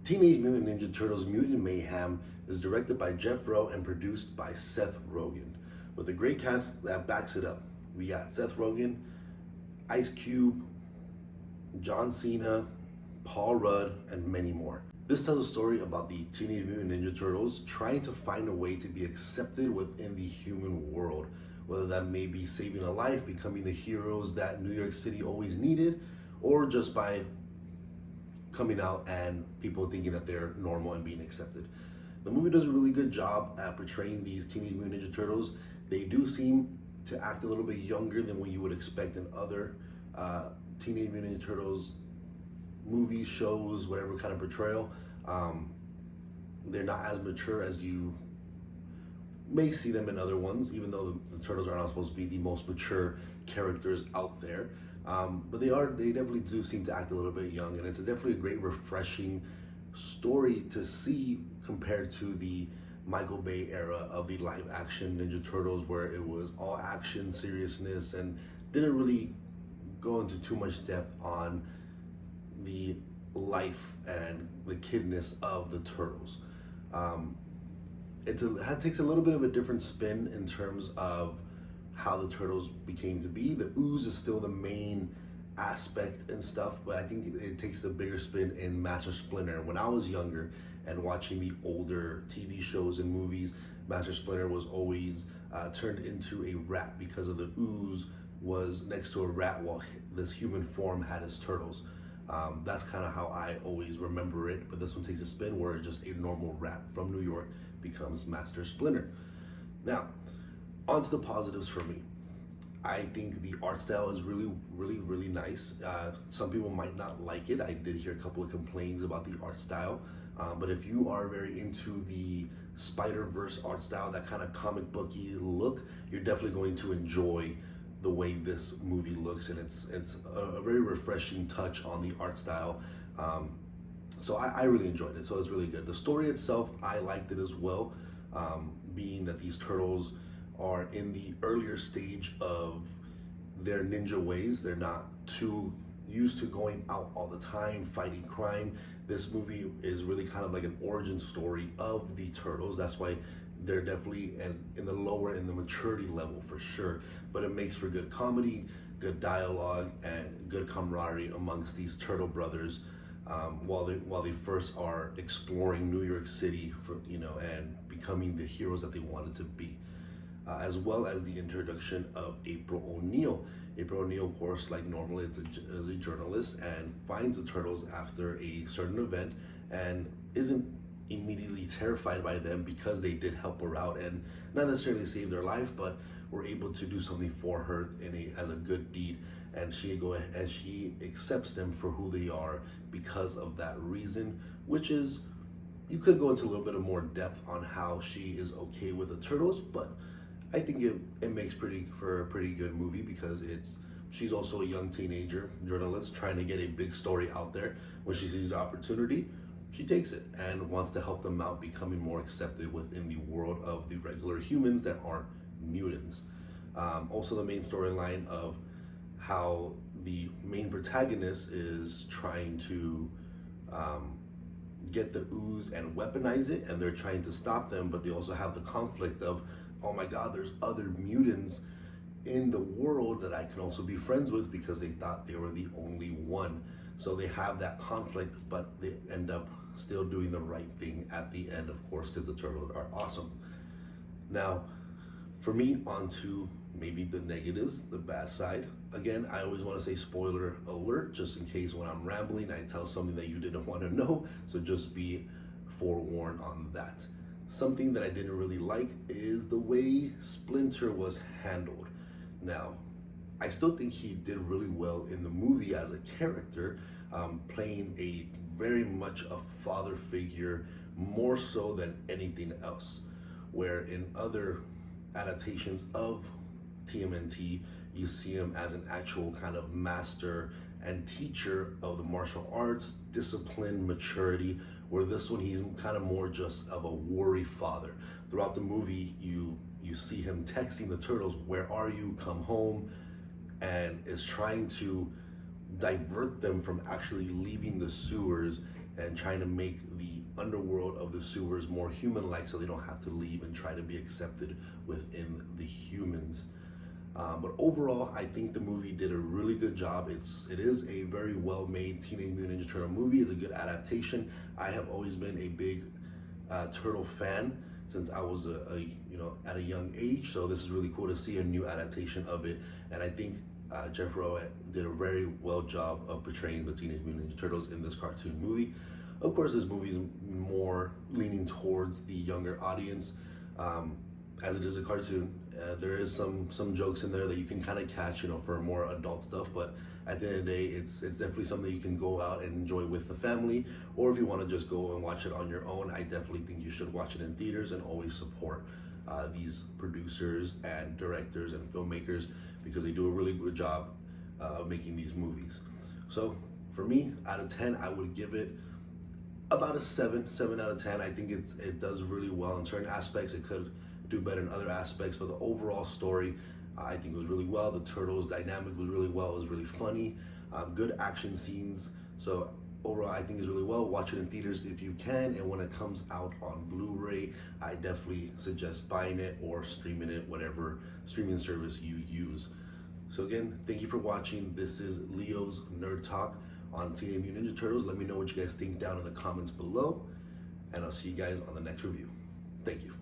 Teenage Mutant Ninja Turtles Mutant Mayhem is directed by Jeff Rowe and produced by Seth Rogen, with a great cast that backs it up. We got Seth Rogen, Ice Cube, John Cena, Paul Rudd, and many more. This tells a story about the Teenage Mutant Ninja Turtles trying to find a way to be accepted within the human world, whether that may be saving a life, becoming the heroes that New York City always needed, or just by coming out and people thinking that they're normal and being accepted. The movie does a really good job at portraying these Teenage Mutant Ninja Turtles. They do seem to act a little bit younger than what you would expect in other Teenage Mutant Ninja Turtles movies, shows, whatever kind of portrayal. They're not as mature as you may see them in other ones, even though the Turtles are not supposed to be the most mature characters out there. But they definitely do seem to act a little bit young, and it's definitely a great, refreshing story to see compared to the Michael Bay era of the live action Ninja Turtles, where it was all action, seriousness, and didn't really go into too much depth on the life and the kidness of the Turtles. It takes a little bit of a different spin in terms of how the Turtles became to be. The ooze is still the main aspect and stuff, but I think it takes the bigger spin in Master Splinter. When I was younger and watching the older TV shows and movies, Master Splinter was always turned into a rat because of the ooze was next to a rat while this human form had his turtles. That's kind of how I always remember it, but this one takes a spin where just a normal rat from New York becomes Master Splinter. Now, on to the positives for me. I think the art style is really nice. Some people might not like it. I did hear a couple of complaints about the art style, but if you are very into the Spider-Verse art style, that kind of comic booky look, you're definitely going to enjoy the way this movie looks, and it's a very refreshing touch on the art style. So I really enjoyed it, so it's really good. The story itself, I liked it as well, being that these turtles are in the earlier stage of their ninja ways. They're not too used to going out all the time, fighting crime. This movie is really kind of like an origin story of the turtles. That's why they're definitely in the lower in the maturity level for sure, but it makes for good comedy, good dialogue, and good camaraderie amongst these turtle brothers while they first are exploring New York City and becoming the heroes that they wanted to be. As well as the introduction of April O'Neil. April O'Neil, of course, like normally is a journalist, and finds the turtles after a certain event and isn't immediately terrified by them because they did help her out and not necessarily save their life, but were able to do something for her as a good deed, and she accepts them for who they are because of that reason, which is, you could go into a little bit of more depth on how she is okay with the turtles, but I think it makes for a pretty good movie because she's also a young teenager journalist trying to get a big story out there. When she sees the opportunity, she takes it and wants to help them out, becoming more accepted within the world of the regular humans that aren't mutants. Also, the main storyline of how the main protagonist is trying to get the ooze and weaponize it, and they're trying to stop them, but they also have the conflict of, oh my god, there's other mutants in the world that I can also be friends with, because they thought they were the only one. So they have that conflict, but they end up still doing the right thing at the end, of course, because the turtles are awesome. Now, for me, on to maybe the negatives, the bad side. Again, I always want to say spoiler alert, just in case when I'm rambling, I tell something that you didn't want to know. So just be forewarned on that. Something that I didn't really like is the way Splinter was handled. Now, I still think he did really well in the movie as a character, playing a very much a father figure, more so than anything else. Where in other adaptations of TMNT, you see him as an actual kind of master and teacher of the martial arts, discipline, maturity, where this one he's kind of more just of a worry father. Throughout the movie, you see him texting the turtles, "Where are you? Come home," and is trying to divert them from actually leaving the sewers and trying to make the underworld of the sewers more human-like, so they don't have to leave and try to be accepted within the humans. But overall, I think the movie did a really good job. It is a very well-made Teenage Mutant Ninja Turtle movie. It's a good adaptation. I have always been a big turtle fan since I was at a young age. So this is really cool to see a new adaptation of it. And I think Jeff Rowe did a very well job of portraying the Teenage Mutant Ninja Turtles in this cartoon movie. Of course, this movie is more leaning towards the younger audience, as it is a cartoon. There is some jokes in there that you can kind of catch, for more adult stuff. But at the end of the day, it's definitely something you can go out and enjoy with the family, or if you want to just go and watch it on your own, I definitely think you should watch it in theaters and always support these producers and directors and filmmakers, because they do a really good job of making these movies. So for me, out of 10, I would give it about a 7 out of 10. I think it does really well in certain aspects. It could do better in other aspects, but the overall story, I think, was really well. The Turtles dynamic was really well. It was really funny. Good action scenes. So overall, I think it's really well. Watch it in theaters if you can, and when it comes out on Blu-ray, I definitely suggest buying it or streaming it, whatever streaming service you use. So again, thank you for watching. This is Leo's Nerd Talk on Teenage Mutant Ninja Turtles. Let me know what you guys think down in the comments below, and I'll see you guys on the next review. Thank you.